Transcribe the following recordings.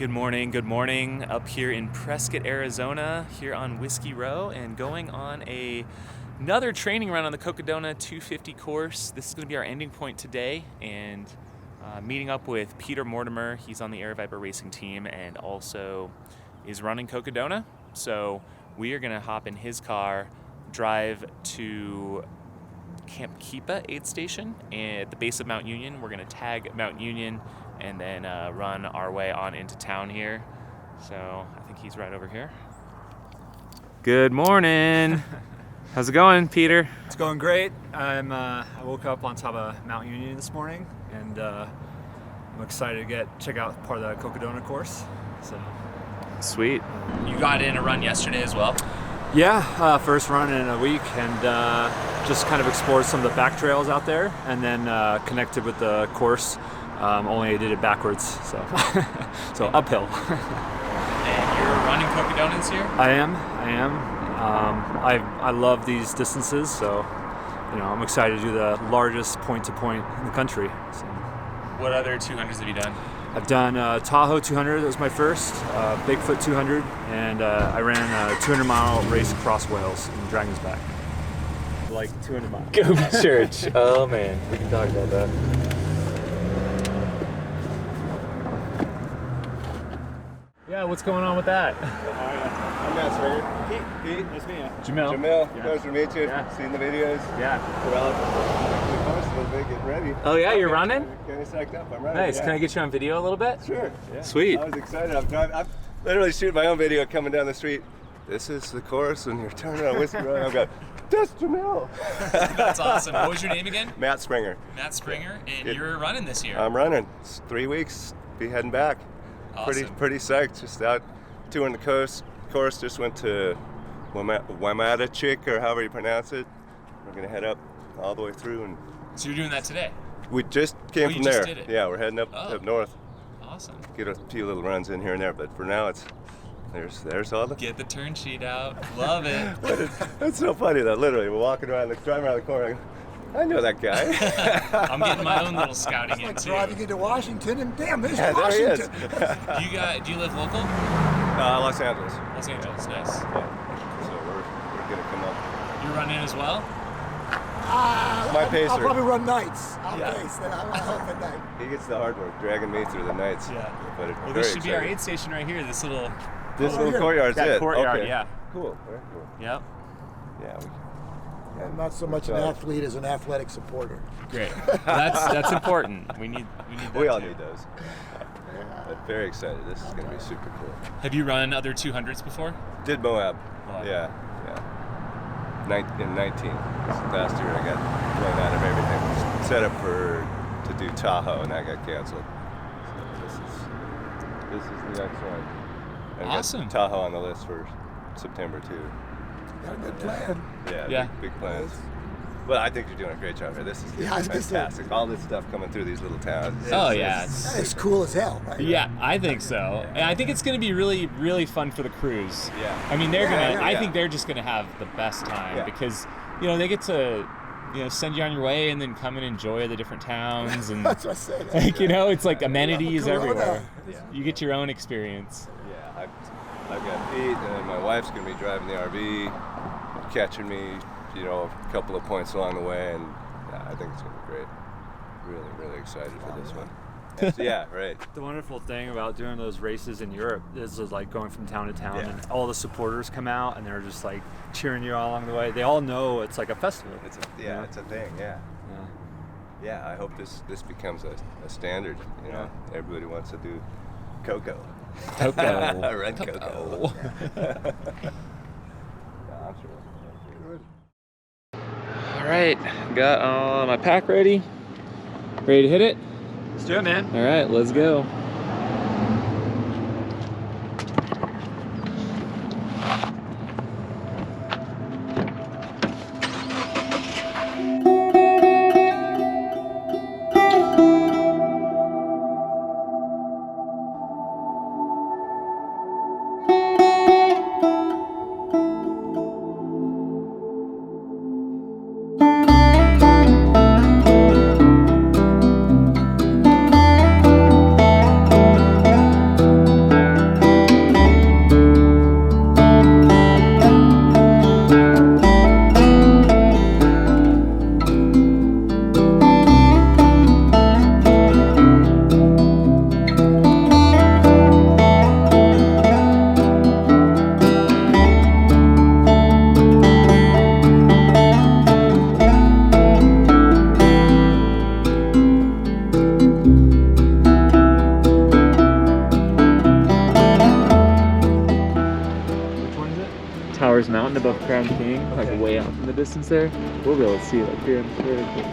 Good morning. Up here in Prescott, Arizona, here on Whiskey Row, and going on another training run on the Cocodona 250 course. This is going to be our ending point today, and meeting up with Peter Mortimer. He's on the Aravaipa racing team and also is running Cocodona. So we are going to hop in his car, drive to Camp Keepa aid station at the base of Mount Union. We're going to tag Mount Union and then run our way on into town here. So I think he's right over here. Good morning. How's it going, Peter? It's going great. I woke up on top of Mount Union this morning, and I'm excited to check out part of the Cocodona course. So Sweet. You got in a run yesterday as well? Yeah, first run in a week, and just kind of explored some of the back trails out there, and then connected with the course. Only I did it backwards, so uphill. And you're running Cocodonas here? I am. I love these distances, so I'm excited to do the largest point-to-point in the country. So. What other 200s have you done? I've done Tahoe 200, that was my first, Bigfoot 200, and I ran a 200-mile race across Wales in Dragon's Back. Like 200 miles. Go Church. Oh man, we can talk about that. Yeah, what's going on with that? I'm Matt Springer. Pete. Nice to meet you. Jamil. Jamil, Yeah. pleasure to meet you. Yeah. Seen the videos. Yeah. We're out the course a little bit, getting ready. Oh yeah, you're running? Getting psyched up. I'm running. Nice. Yeah. Can I get you on video a little bit? Sure. Yeah. Sweet. I was excited. I'm literally shooting my own video coming down the street. This is the course, and you're turning on Whiskey Row. I'm going, that's Jamil. That's awesome. What was your name again? Matt Springer. Matt Springer, and you're running this year. I'm running. It's 3 weeks. Be heading back. Awesome. Pretty psyched. Just out touring the course. Just went to Wamata or however you pronounce it. We're gonna head up all the way through, and So you're doing that today? we just came you from just there. did it? Yeah, we're heading up north. Awesome. Get a few little runs in here and there, but for now there's all the. Get the turn sheet out. Love it. It's so funny though. Literally, we're driving around the corner. I know that guy. I'm getting my own little scouting in too. Driving into Washington, and damn, there's Yeah, there he is. Washington. Do you live local? Los Angeles. Los Angeles, nice. Yeah. So we're gonna come up. You run in as well? My pacer. I'll probably run nights. I'll Yeah. pace. Then I'll help at night. He gets the hard work, dragging me through the nights. Yeah. But it's Well, very this should be our exciting. aid station right here. This little courtyard's that it. courtyard, Okay. yeah. Cool. Very cool. Yep. Yeah. I'm not so much an athlete as an athletic supporter. Great. That's important. We need that We all too. need those. But very excited. This is going to be super cool. Have you run other 200s before? Did Moab. Moab. Yeah. In 19. Last year I got blown out of everything. Set up to do Tahoe, and that got canceled. So this is the next one. And Awesome. Got Tahoe on the list for September too. Got a good plan. Yeah. Big plans. Well, I think you're doing a great job here. This is Yeah, I was gonna say. fantastic. All this stuff coming through these little towns. Oh yeah. It's cool as hell, right? Yeah, I think so. And I think it's going to be really, really fun for the crews. Yeah. I mean, they're Yeah, I yeah. think they're just going to have the best time Yeah. because, they get to, send you on your way and then come and enjoy the different towns and, That's what I said. it's like amenities Corona. everywhere. Yeah. You get your own experience. Yeah, I've got Pete, and then my wife's gonna be driving the RV, catching me, a couple of points along the way, and yeah, I think it's gonna be great. Really, really excited for this one. Yeah, right. The wonderful thing about doing those races in Europe is like going from town to town, Yeah. and all the supporters come out and they're just like cheering you all along the way. They all know it's like a festival. It's a thing. Yeah. Yeah, I hope this becomes a standard. Everybody wants to do Coco. Coco. Red Coco. Yeah, I'm sure. All right, got all my pack ready. Ready to hit it? Let's do it, man. All right, let's go. mountain above Crown King, like way out in the distance there. We'll be able to see it up here. Very cool.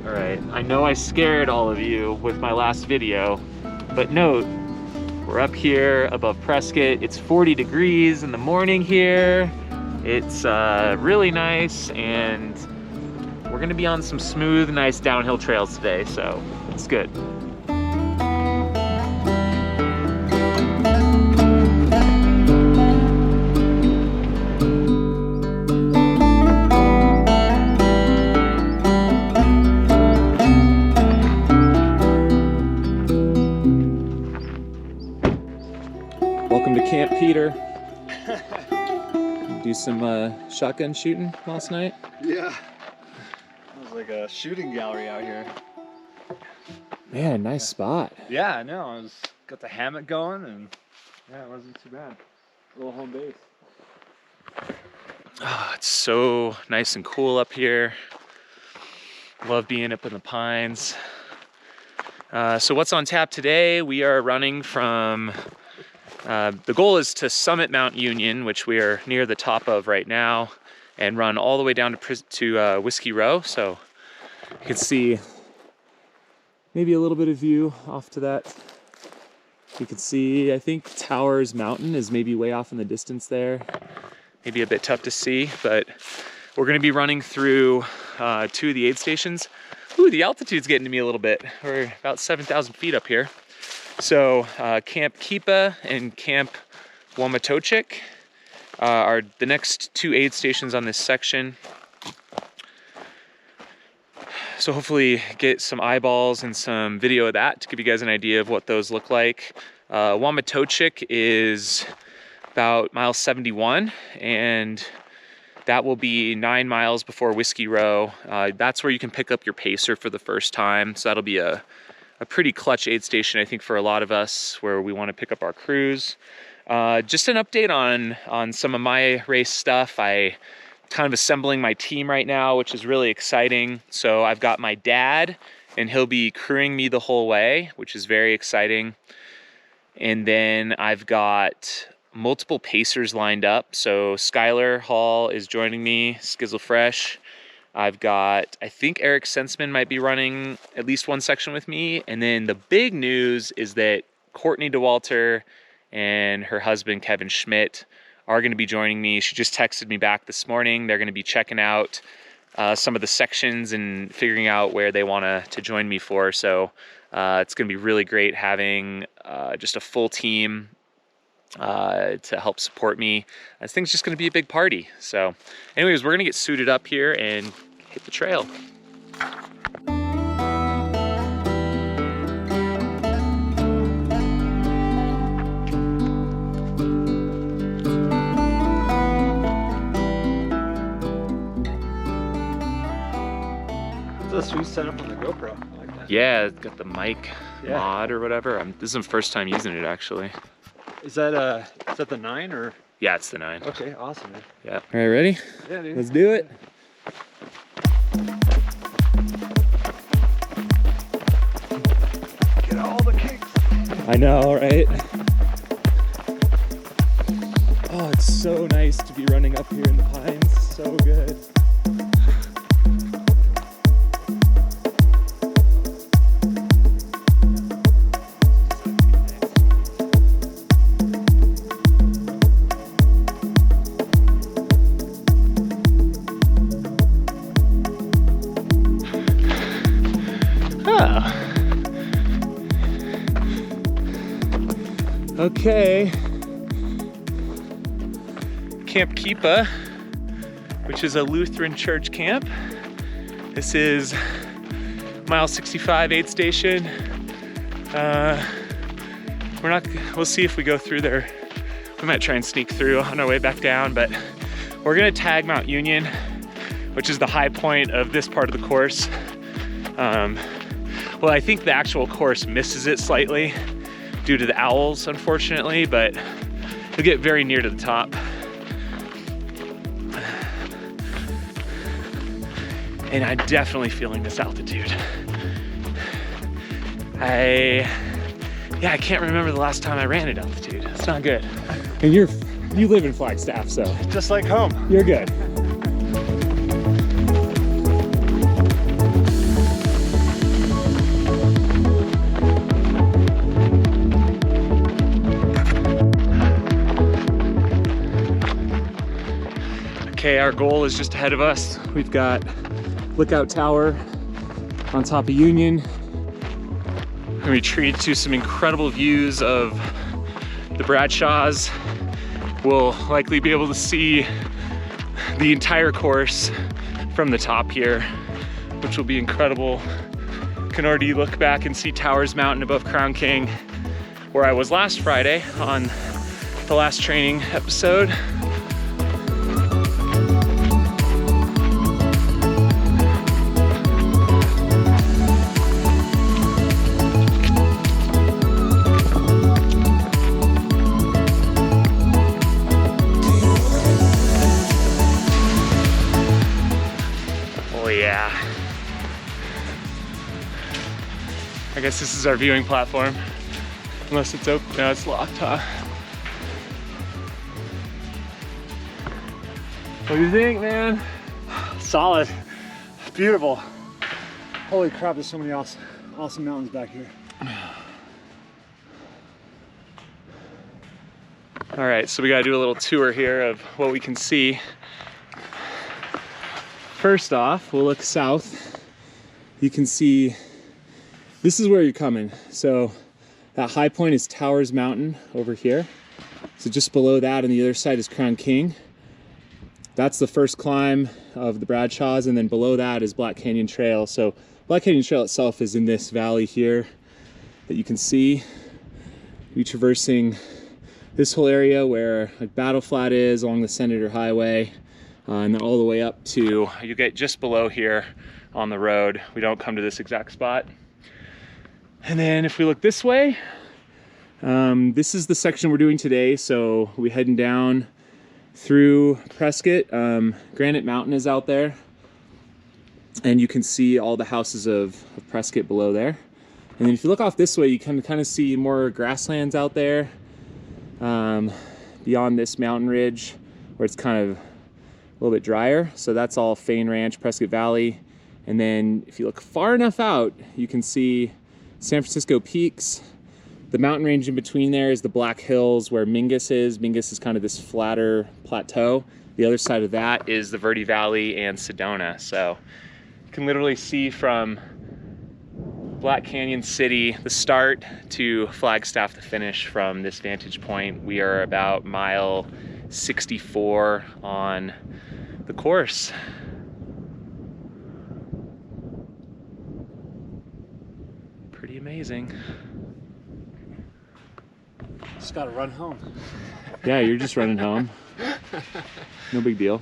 All right, I know I scared all of you with my last video, but note, we're up here above Prescott. It's 40 degrees in the morning here. It's really nice, and we're gonna be on some smooth, nice downhill trails today, so it's good. Welcome to Camp Peter. Do some shotgun shooting last night? Yeah. It was like a shooting gallery out here. Man, nice spot. Yeah, I know. I got the hammock going, and yeah, it wasn't too bad. A little home base. Oh, it's so nice and cool up here. Love being up in the pines. So what's on tap today? We are running from, the goal is to summit Mount Union, which we are near the top of right now, and run all the way down to Whiskey Row. So you can see maybe a little bit of view off to that. You can see, I think Towers Mountain is maybe way off in the distance there. Maybe a bit tough to see, but we're gonna be running through 2 of the aid stations. Ooh, the altitude's getting to me a little bit. We're about 7,000 feet up here. So Camp Keepa and Camp Wamatochik are the next 2 aid stations on this section. So hopefully get some eyeballs and some video of that to give you guys an idea of what those look like. Wamatochik is about mile 71, and that will be 9 miles before Whiskey Row. That's where you can pick up your pacer for the first time. So that'll be a pretty clutch aid station, I think, for a lot of us, where we want to pick up our crews. Just an update on some of my race stuff. I kind of assembling my team right now, which is really exciting. So I've got my dad, and he'll be crewing me the whole way, which is very exciting. And then I've got multiple pacers lined up. So Skylar Hall is joining me, Skizzle Fresh. I've got, I think Eric Sensman might be running at least one section with me. And then the big news is that Courtney DeWalter and her husband, Kevin Schmidt, are going to be joining me. She just texted me back this morning. They're going to be checking out some of the sections and figuring out where they want to join me for. So it's going to be really great having just a full team to help support me. I think it's just going to be a big party. So anyways, we're going to get suited up here and hit the trail. That's a sweet setup on the GoPro. I like that. Yeah, it's got the mic mod or whatever. This is my first time using it, actually. Is that the 9 or? Yeah, it's the 9. Okay, awesome, man. Yeah. All right, ready? Yeah, dude. Let's do it. Get all the kicks. I know, right? Oh, it's so nice to be running up here in the pines. So good. Okay, Camp Keepa, which is a Lutheran church camp. This is mile 65 aid station. We'll see if we go through there. We might try and sneak through on our way back down, but we're gonna tag Mount Union, which is the high point of this part of the course. Well, I think the actual course misses it slightly due to the owls, unfortunately, but you'll get very near to the top. And I'm definitely feeling this altitude. I Yeah, I can't remember the last time I ran at altitude. It's not good. And you live in Flagstaff, so Just like home. you're good. Okay, our goal is just ahead of us. We've got Lookout Tower on top of Union. We retreat to some incredible views of the Bradshaws. We'll likely be able to see the entire course from the top here, which will be incredible. Can already look back and see Towers Mountain above Crown King, where I was last Friday on the last training episode. I guess this is our viewing platform. Unless it's open. No, it's locked, huh? What do you think, man? Solid. Beautiful. Holy crap, there's so many awesome mountains back here. All right, so we gotta do a little tour here of what we can see. First off, we'll look south. You can see, this is where you're coming. So that high point is Towers Mountain over here. So just below that on the other side is Crown King. That's the first climb of the Bradshaws, and then below that is Black Canyon Trail. So Black Canyon Trail itself is in this valley here that you can see. We're traversing this whole area where like Battle Flat is along the Senator Highway, and then all the way up to, You get just below here on the road. We don't come to this exact spot. And then if we look this way, this is the section we're doing today. So we're heading down through Prescott. Granite Mountain is out there, and you can see all the houses of Prescott below there. And then if you look off this way, you can kind of see more grasslands out there beyond this mountain ridge where it's kind of a little bit drier. So that's all Fain Ranch, Prescott Valley. And then if you look far enough out, you can see San Francisco Peaks. The mountain range in between there is the Black Hills where Mingus is. Mingus is kind of this flatter plateau. The other side of that is the Verde Valley and Sedona. So you can literally see from Black Canyon City, the start, to Flagstaff, the finish from this vantage point. We are about mile 64 on the course. Pretty amazing. just gotta run home. Yeah, you're just running home. No big deal.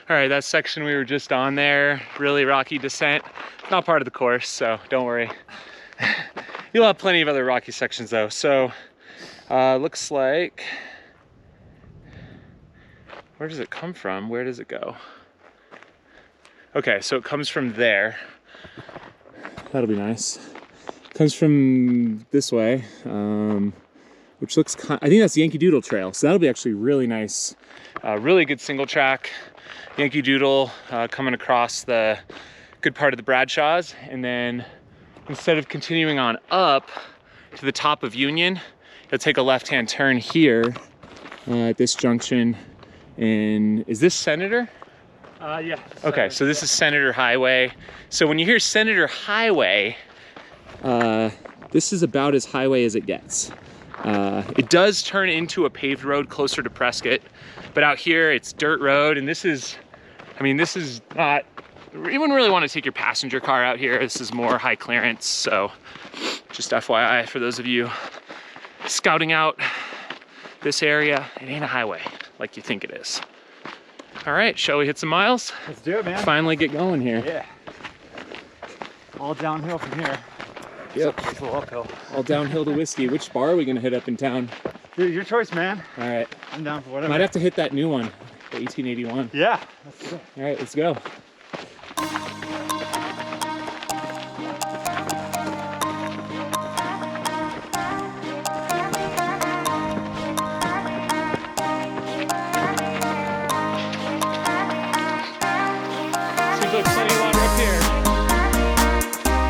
All right, that section we were just on there, really rocky descent. Not part of the course, so don't worry. You'll have plenty of other rocky sections though. So looks like, where does it come from? Where does it go? Okay, so it comes from there. That'll be nice. Comes from this way, which looks I think that's Yankee Doodle Trail. So that'll be actually really nice. Really good single track. Yankee Doodle coming across the good part of the Bradshaws. And then instead of continuing on up to the top of Union, you'll take a left-hand turn here at this junction. And is this Senator? Yeah. Okay, so this is Senator Highway. So when you hear Senator Highway, this is about as highway as it gets. It does turn into a paved road closer to Prescott, but out here it's dirt road, and this is, I mean, this is not, you wouldn't really want to take your passenger car out here. This is more high clearance, so just FYI for those of you scouting out this area, it ain't a highway like you think it is. All right, shall we hit some miles? Let's do it, man. Finally get going here. Yeah. All downhill from here. Yep. It's a little uphill. All downhill to Whiskey. Which bar are we gonna hit up in town? Dude, your choice, man. All right. I'm down for whatever. Might have to hit that new one, the 1881. Yeah. Let's do it. All right, let's go. Seems like plenty of water up here,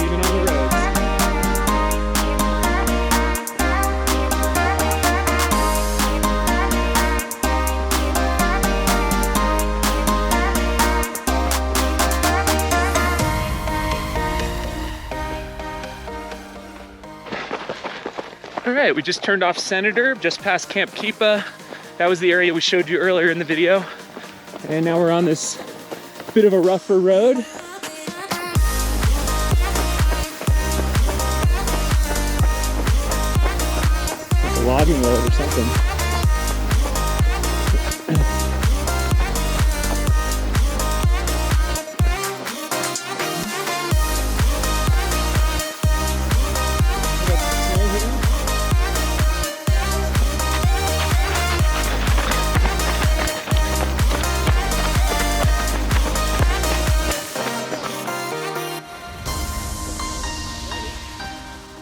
even on the roads. All right, we just turned off Senator, just past Camp Keepa. That was the area we showed you earlier in the video. And now we're on this bit of a rougher road. It's a logging road or something.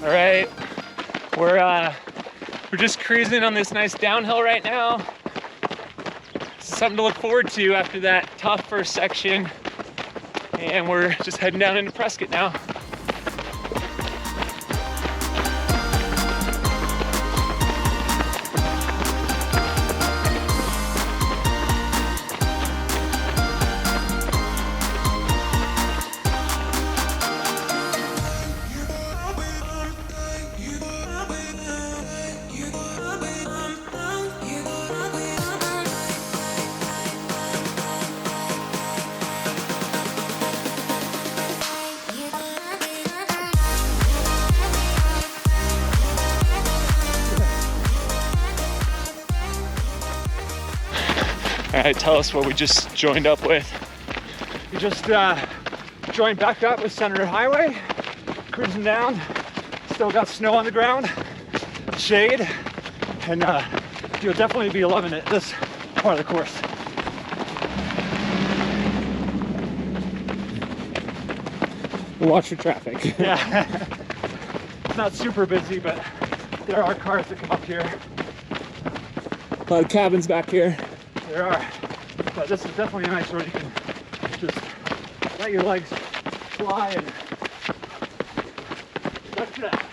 All right, we're just cruising on this nice downhill right now. Something to look forward to after that tough first section. And we're just heading down into Prescott now. All right, tell us what we just joined up with. We just joined back up with Senator Highway, cruising down. Still got snow on the ground, shade, and you'll definitely be loving it, this part of the course. Watch for traffic. Yeah, it's not super busy, but there are cars that come up here. A lot of cabins back here. There are, but this is definitely a nice road. You can just let your legs fly and that's that.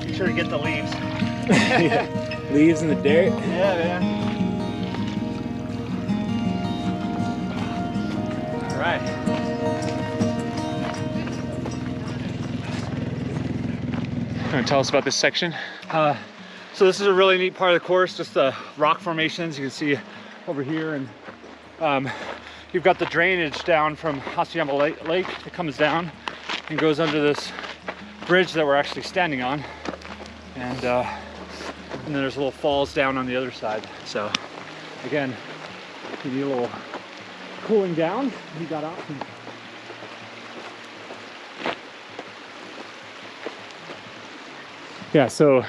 Be sure to get the leaves. Yeah. Leaves in the dirt. Yeah, man. All right. Want to tell us about this section? So this is a really neat part of the course, just the rock formations you can see over here, and you've got the drainage down from Hassayama Lake that comes down and goes under this bridge that we're actually standing on, and then there's little falls down on the other side. So again, you need a little cooling down. You got options. Yeah, so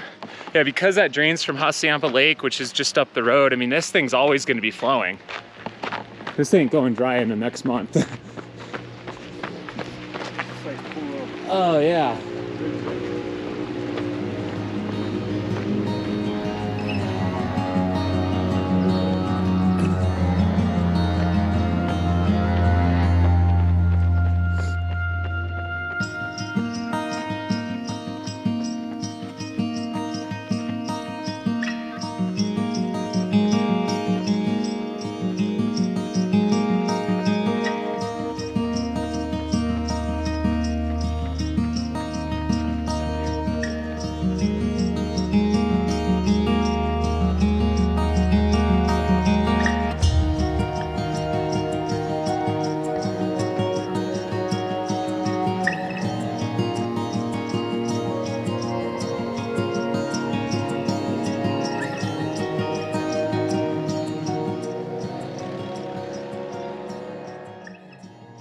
yeah, because that drains from Hassayampa Lake, which is just up the road, I mean, this thing's always going to be flowing. This ain't going dry in the next month. Oh, yeah.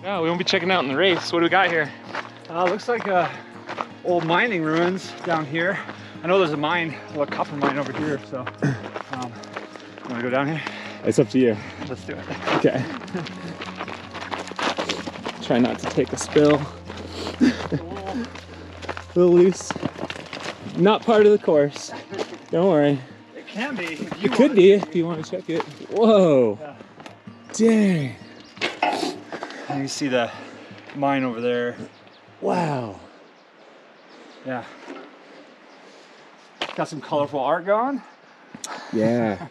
Oh, we won't be checking out in the race. What do we got here? Looks like old mining ruins down here. I know there's a mine, a copper mine over here, so you wanna go down here? It's up to you. Let's do it. Okay. Try not to take a spill. A little loose. Not part of the course. Don't worry. It can be. It could be if you want to check it. Whoa. Yeah. Dang. And you see the mine over there. Wow. Yeah. Got some colorful art going. Yeah.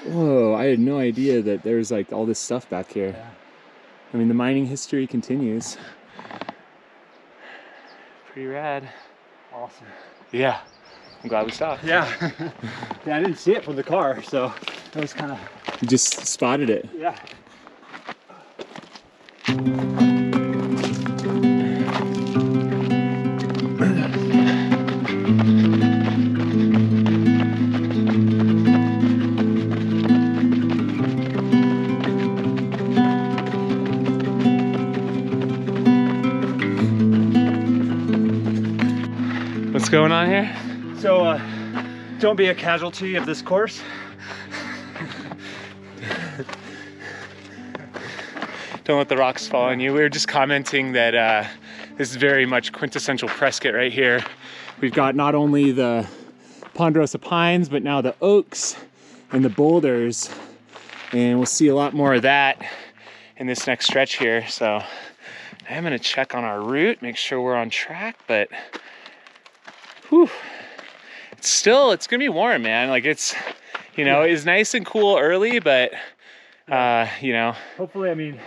Whoa, I had no idea that there's like all this stuff back here. Yeah. I mean, the mining history continues. Pretty rad. Awesome. Yeah. I'm glad we stopped. Yeah. Yeah, I didn't see it from the car, so it was kind of... You just spotted it. Yeah. What's going on here? So, don't be a casualty of this course. Don't let the rocks fall on you. We were just commenting that this is very much quintessential Prescott right here. We've got not only the ponderosa pines, but now the oaks and the boulders. And we'll see a lot more of that in this next stretch here. So I'm gonna check on our route, make sure we're on track, but whew, it's gonna be warm, man. Like it's, you know, it's nice and cool early, but you know. Hopefully,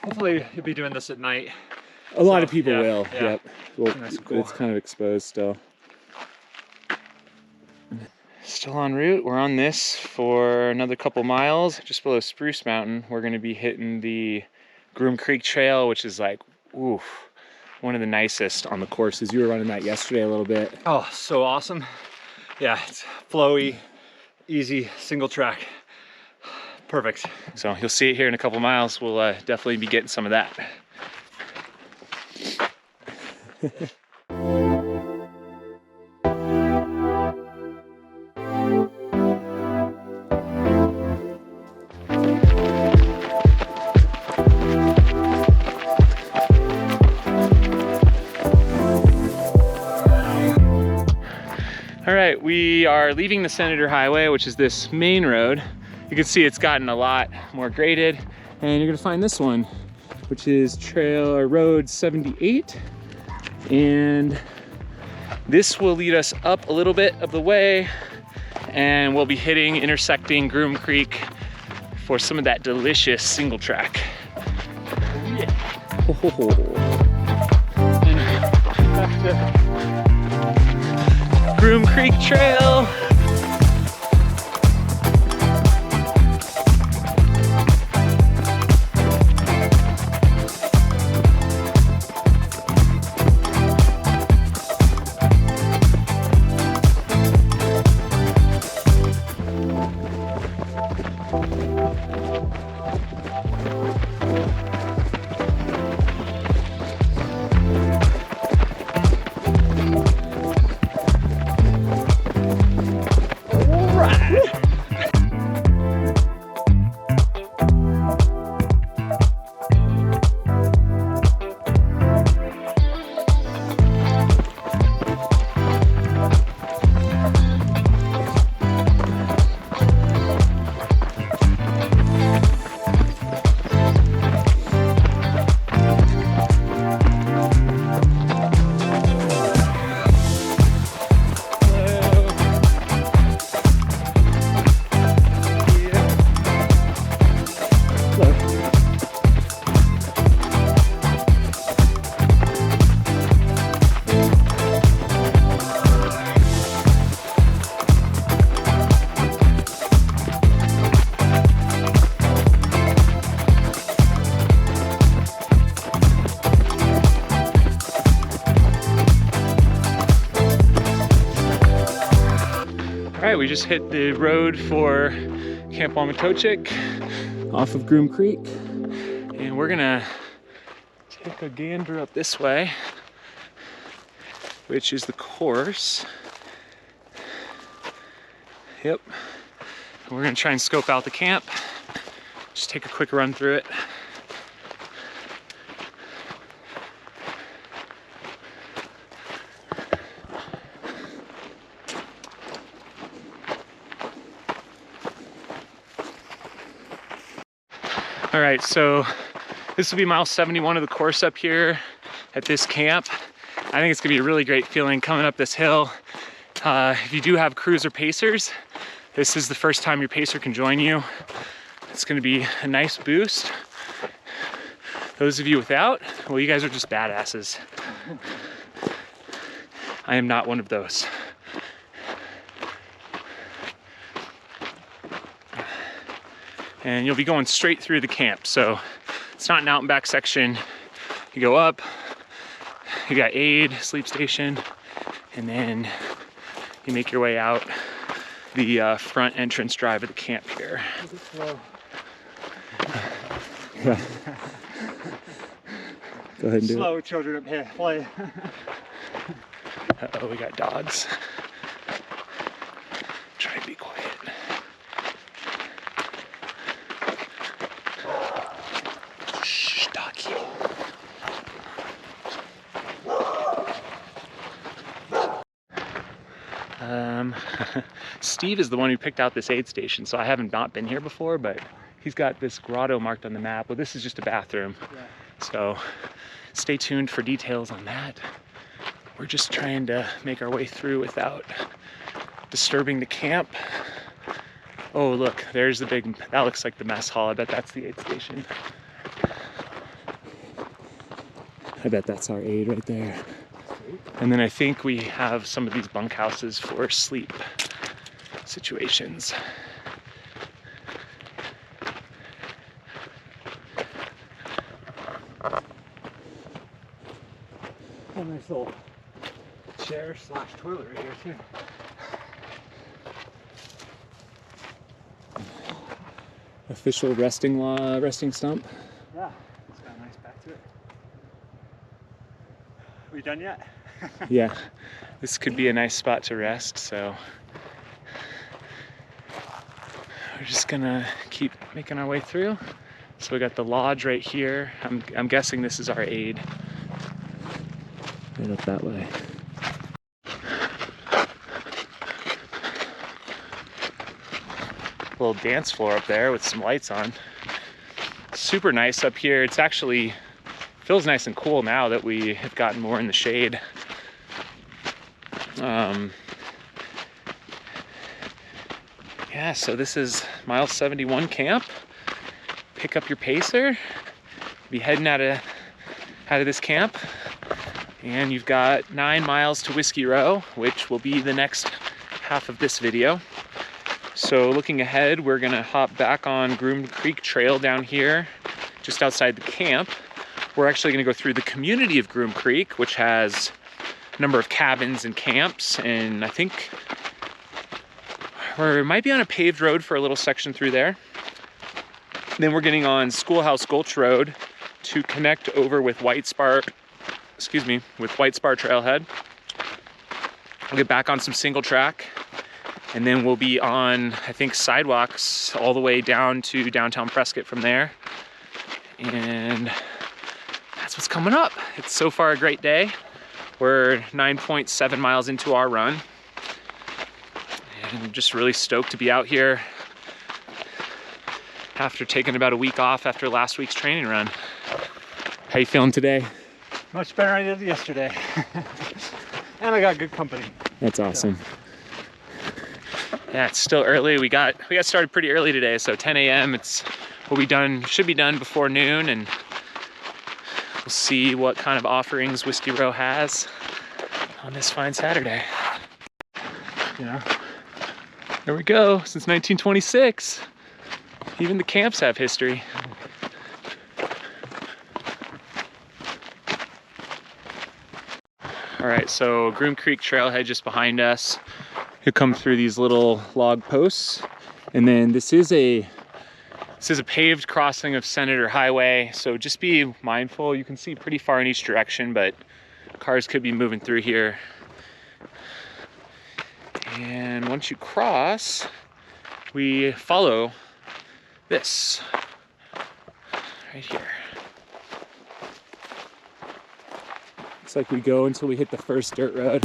hopefully you'll be doing this at night. A lot of people yeah, will, yeah. yep. Well, Nice and but cool. it's kind of exposed still. Still en route. We're on this for another couple miles, just below Spruce Mountain. We're gonna be hitting the Groom Creek Trail, which is like, oof, one of the nicest on the courses. You were running that yesterday a little bit. Oh, so awesome. Yeah, it's flowy, easy, single track. Perfect. So you'll see it here in a couple miles. We'll definitely be getting some of that. All right, we are leaving the Senator Highway, which is this main road. You can see it's gotten a lot more graded, and you're gonna find this one, which is Road 78. And this will lead us up a little bit of the way, and we'll be intersecting Groom Creek for some of that delicious single track. Yeah. Oh. Back to Groom Creek Trail. right, we just hit the road for Camp Wamatochik off of Groom Creek, and we're gonna take a gander up this way, which is the course. Yep. And we're gonna try and scope out the camp. Just take a quick run through it. All right, so this will be mile 71 of the course up here at this camp. I think it's gonna be a really great feeling coming up this hill. If you do have crews or pacers, this is the first time your pacer can join you. It's gonna be a nice boost. Those of you without, well, you guys are just badasses. I am not one of those. And you'll be going straight through the camp. So it's not an out and back section. You go up, you got aid, sleep station, and then you make your way out the front entrance drive of the camp here. Yeah. Go ahead and do Slow children up here, play. Uh-oh, we got dogs. Try and be quiet. Shh, doggy. Steve is the one who picked out this aid station, so I haven't not been here before, but he's got this grotto marked on the map. Well, this is just a bathroom. Yeah. So stay tuned for details on that. We're just trying to make our way through without disturbing the camp. Oh, look, there's the big, that looks like the mess hall. I bet that's the aid station. I bet that's our aid right there. And then I think we have some of these bunkhouses for sleep situations. A nice little chair / toilet right here too. Official resting stump. Yeah, it's got a nice back to it. Are we done yet? Yeah, this could be a nice spot to rest, so we're just gonna keep making our way through. So we got the lodge right here. I'm guessing this is our aid. Right up that way. Little dance floor up there with some lights on. Super nice up here. It's actually feels nice and cool now that we have gotten more in the shade. Yeah, so this is mile 71 camp. Pick up your pacer. Be heading out of this camp. And you've got 9 miles to Whiskey Row, which will be the next half of this video. So looking ahead, we're gonna hop back on Groom Creek Trail down here, just outside the camp. We're actually gonna go through the community of Groom Creek, which has a number of cabins and camps, and I think we might be on a paved road for a little section through there. Then we're getting on Schoolhouse Gulch Road to connect over with White Spar Trailhead. We'll get back on some single track, and then we'll be on, I think, sidewalks all the way down to downtown Prescott from there. And that's what's coming up. It's so far a great day. We're 9.7 miles into our run. And I'm just really stoked to be out here after taking about a week off after last week's training run. How you feeling today? Much better than I did yesterday. And I got good company. That's awesome. Yeah, it's still early. We got started pretty early today, so 10 a.m. Should be done before noon, and we'll see what kind of offerings Whiskey Row has on this fine Saturday. Yeah. There we go, since 1926. Even the camps have history. All right, so Groom Creek Trailhead just behind us. You come through these little log posts, and then this is a paved crossing of Senator Highway, so just be mindful. You can see pretty far in each direction, but cars could be moving through here. And once you cross, we follow this right here. Looks like we go until we hit the first dirt road.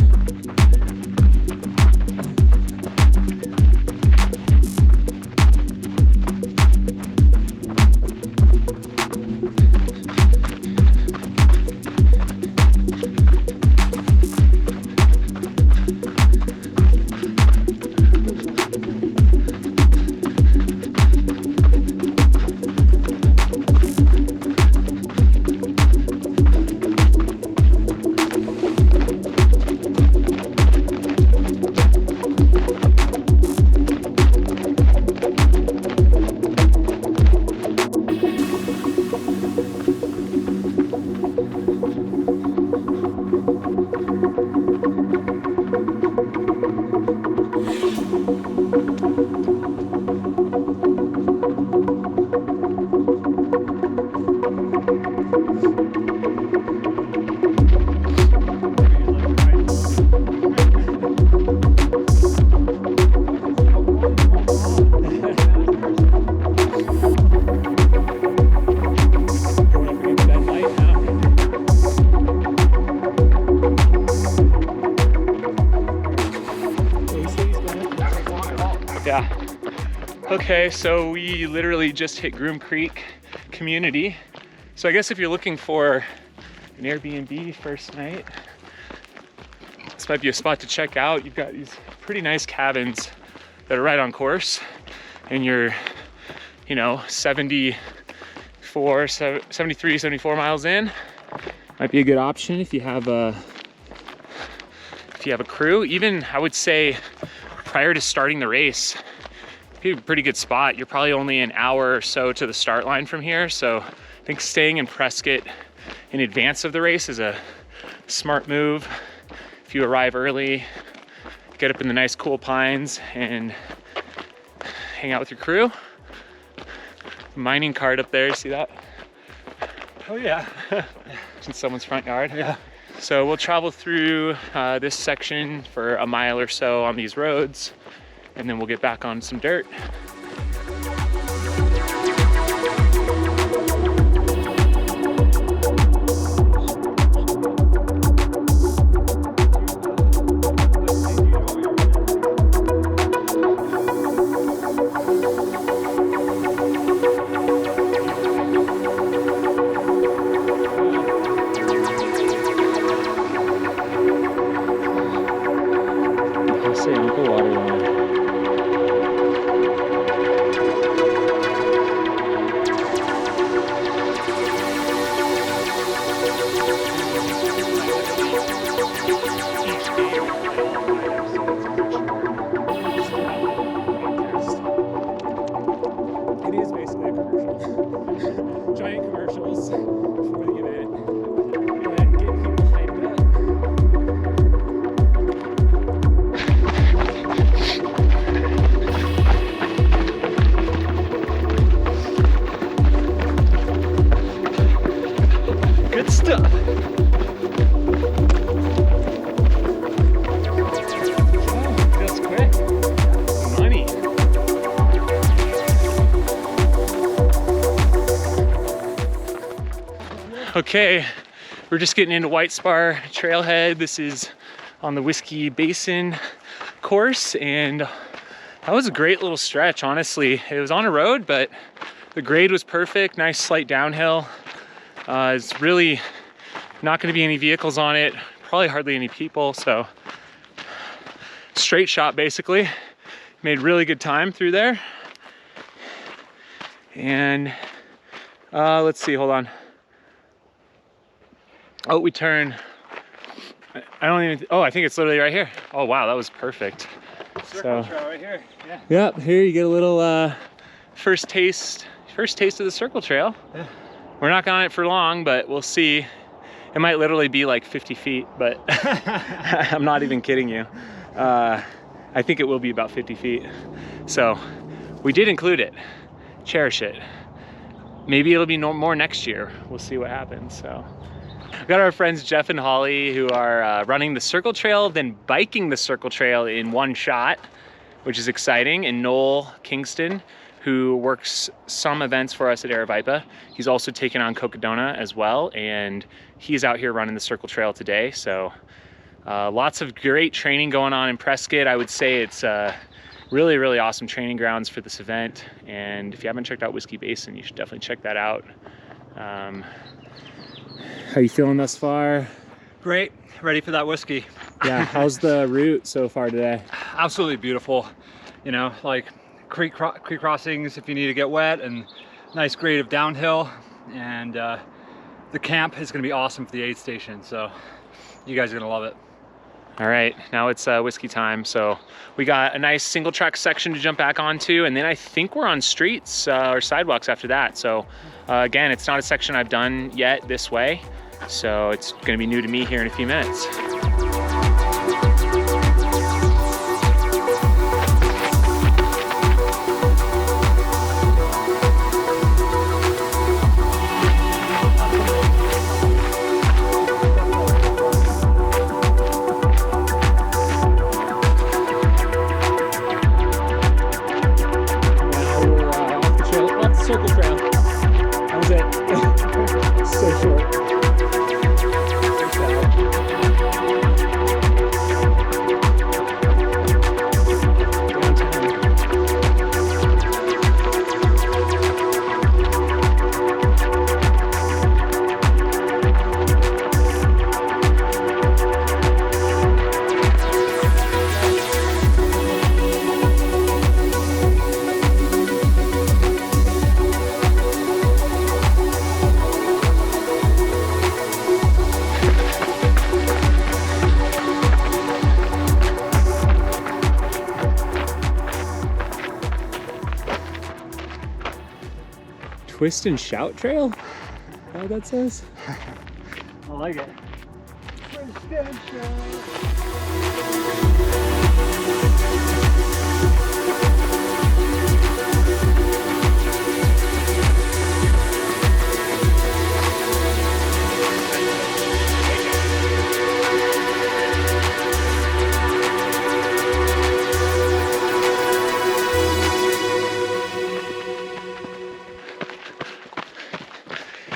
Yeah. Okay, so we literally just hit Groom Creek community. So I guess if you're looking for an Airbnb first night, this might be a spot to check out. You've got these pretty nice cabins that are right on course, and you're, 73, 74 miles in. Might be a good option if you have a crew. Even, I would say, prior to starting the race, it'd be a pretty good spot. You're probably only an hour or so to the start line from here, so I think staying in Prescott in advance of the race is a smart move. If you arrive early, get up in the nice cool pines and hang out with your crew. Mining cart up there, you see that? Oh yeah. It's in someone's front yard. Yeah. So we'll travel through this section for a mile or so on these roads, and then we'll get back on some dirt. Okay, we're just getting into White Spar Trailhead. This is on the Whiskey Basin course, and that was a great little stretch, honestly. It was on a road, but the grade was perfect, nice slight downhill. It's really not gonna be any vehicles on it, probably hardly any people, so straight shot basically. Made really good time through there. And let's see, hold on. Oh, we turn. I think it's literally right here. Oh wow, that was perfect. Circle trail right here. Yeah. Yep, here you get a little first taste of the circle trail. Yeah. We're not on it for long, but we'll see. It might literally be like 50 feet, but I'm not even kidding you. I think it will be about 50 feet. So we did include it. Cherish it. Maybe it'll be more next year. We'll see what happens. So we got our friends Jeff and Holly who are running the circle trail, then biking the circle trail in one shot, which is exciting. And Noel Kingston, who works some events for us at Aravaipa. He's also taken on Cocodona as well, and he's out here running the circle trail today. So lots of great training going on in Prescott. I would say it's really, really awesome training grounds for this event. And if you haven't checked out Whiskey Basin, you should definitely check that out. How you feeling thus far? Great, ready for that whiskey. Yeah, how's the route so far today? Absolutely beautiful. You know, like creek crossings if you need to get wet, and nice grade of downhill. And the camp is gonna be awesome for the aid station. So you guys are gonna love it. All right, now it's whiskey time. So we got a nice single track section to jump back onto, and then I think we're on streets or sidewalks after that. So again, it's not a section I've done yet this way, so it's gonna be new to me here in a few minutes. Circle trail. That was it. So short. Twist and Shout Trail? Is that what that says? I like it. Twist and shout.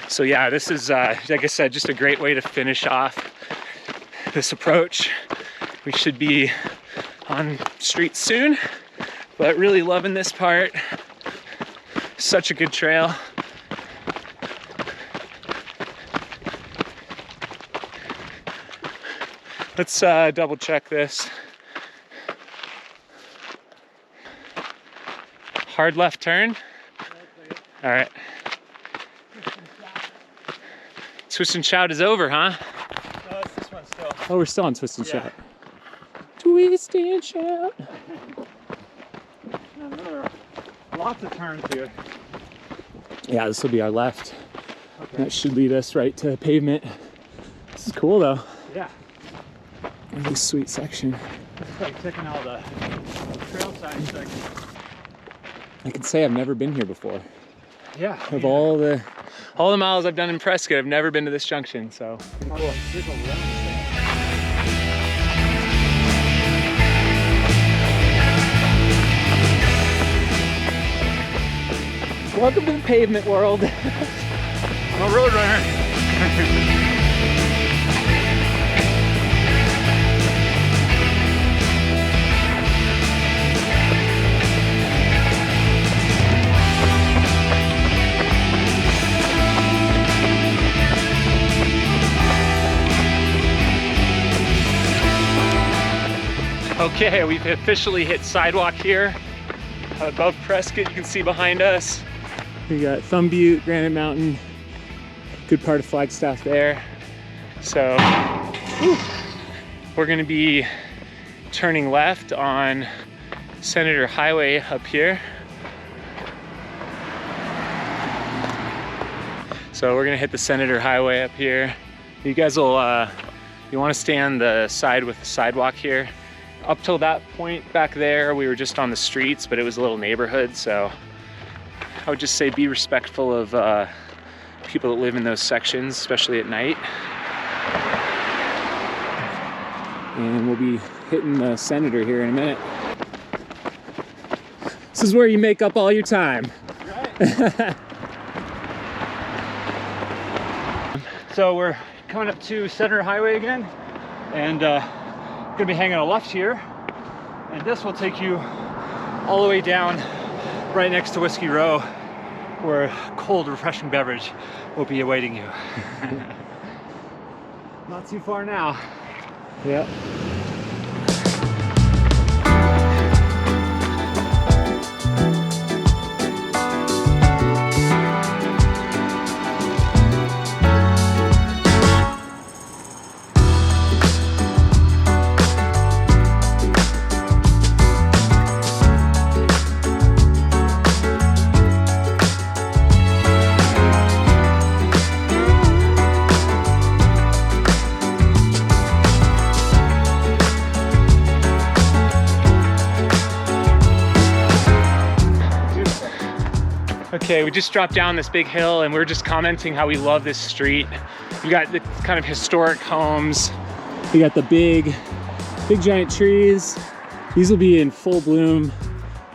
So yeah, this is, like I said, just a great way to finish off this approach. We should be on streets soon, but really loving this part. Such a good trail. Let's double check this. Hard left turn. All right. Twist and Shout is over, huh? No, it's this one still. Oh, we're still on Twist and Shout. Twist and Shout. Lots of turns here. Yeah, this will be our left. Okay. That should lead us right to pavement. This is cool though. Yeah. Really sweet section. It's like checking out the trail side section. I can say I've never been here before. Yeah. Of all the miles I've done in Prescott, I've never been to this junction, so pretty cool. There's a lot. Welcome to the pavement world. I'm a road runner. Okay, we've officially hit sidewalk here above Prescott. You can see behind us. We got Thumb Butte, Granite Mountain, good part of Flagstaff there. So we're gonna be turning left on Senator Highway up here. So we're gonna hit the Senator Highway up here. You guys will, you wanna stay on the side with the sidewalk here. Up till that point back there, we were just on the streets, but it was a little neighborhood, so I would just say be respectful of people that live in those sections, especially at night. And we'll be hitting the Senator here in a minute. This is where you make up all your time. Right. So we're coming up to Center Highway again, and gonna be hanging a left here, and this will take you all the way down right next to Whiskey Row, where a cold, refreshing beverage will be awaiting you. Not too far now. Yeah. Okay, we just dropped down this big hill and we're just commenting how we love this street. We got the kind of historic homes. We got the big giant trees. These will be in full bloom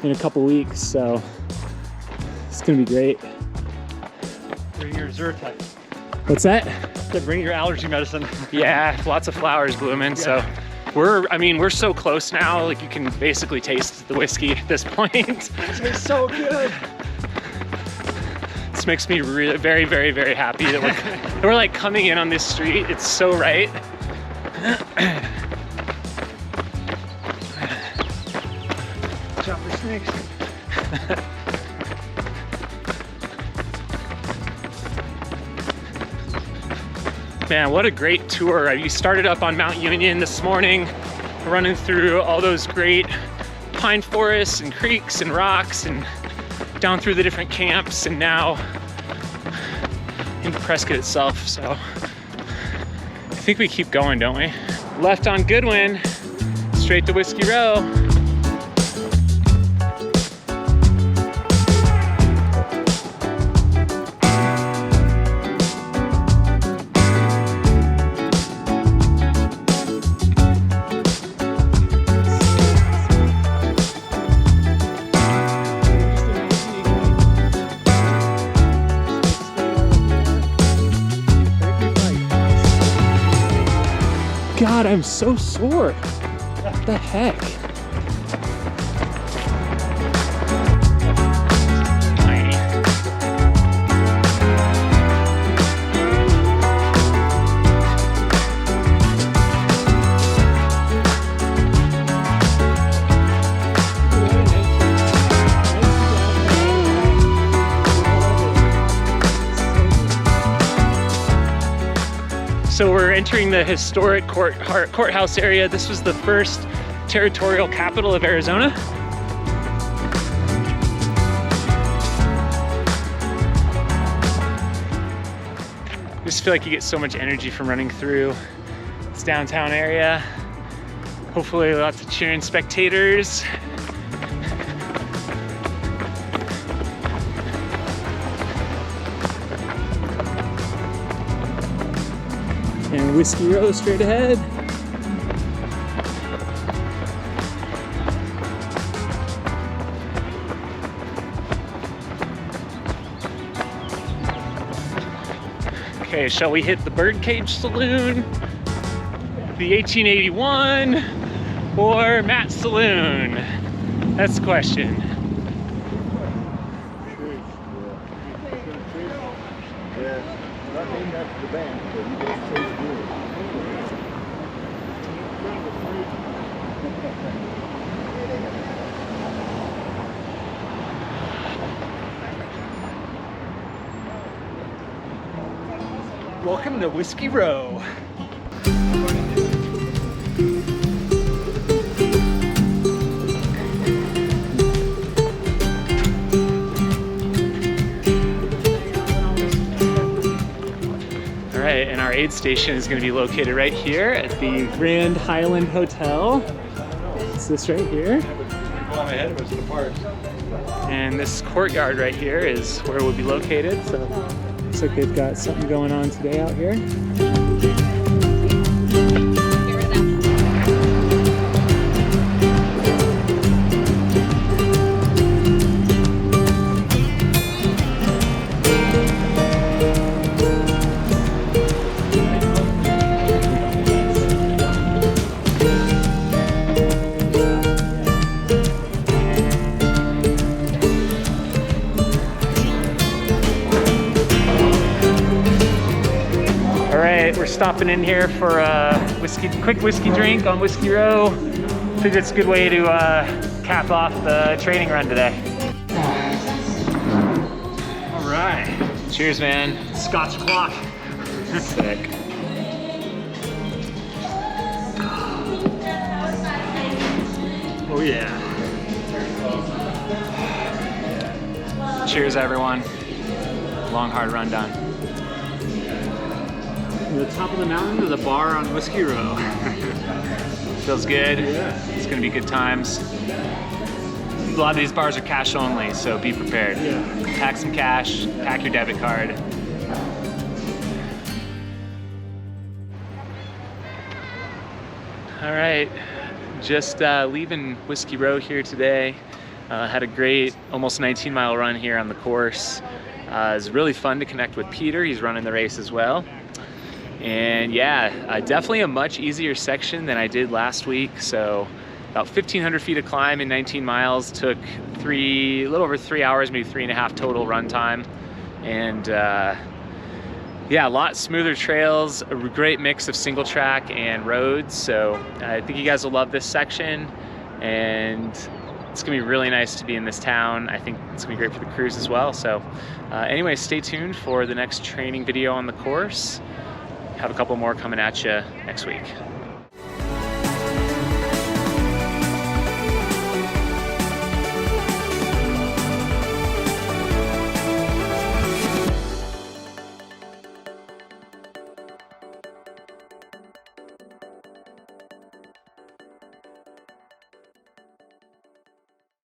in a couple weeks, so it's gonna be great. Bring your Zyrtec. What's that? To bring your allergy medicine. Yeah, lots of flowers blooming, so we're so close now, like you can basically taste the whiskey at this point. It tastes so good. This makes me really, very, very, very happy that we're like coming in on this street. It's so right. Jump for snakes. Man, what a great tour. You started up on Mount Union this morning, running through all those great pine forests and creeks and rocks and down through the different camps, and now into Prescott itself. So I think we keep going, don't we? Left on Goodwin, straight to Whiskey Row. God, I'm so sore. What the heck? So we're entering the historic courthouse area. This was the first territorial capital of Arizona. I just feel like you get so much energy from running through this downtown area. Hopefully lots of cheering spectators. And Whiskey Row straight ahead. Okay, shall we hit the Birdcage Saloon, the 1881, or Matt's Saloon? That's the question. Welcome to Whiskey Row. All right, and our aid station is going to be located right here at the Grand Highland Hotel. It's this right here. Go on ahead of us to the park. And this courtyard right here is where we'll be located. So looks like they've got something going on today out here. We're stopping in here for a quick whiskey drink on Whiskey Row. Figured it's a good way to cap off the training run today. All right. Cheers, man. Scotch clock. Sick. Oh yeah. Cheers, everyone. Long, hard run done. From the top of the mountain to the bar on Whiskey Row. Feels good. Yeah. It's gonna be good times. A lot of these bars are cash only, so be prepared. Yeah. Pack some cash, pack your debit card. All right, just leaving Whiskey Row here today. Had a great almost 19-mile run here on the course. It was really fun to connect with Peter. He's running the race as well. And yeah, definitely a much easier section than I did last week. So about 1,500 feet of climb in 19 miles, took a little over 3 hours, maybe 3.5 total run time. And yeah, a lot smoother trails, a great mix of single track and roads. So I think you guys will love this section, and it's gonna be really nice to be in this town. I think it's gonna be great for the crews as well. So anyway, stay tuned for the next training video on the course. Have a couple more coming at you next week.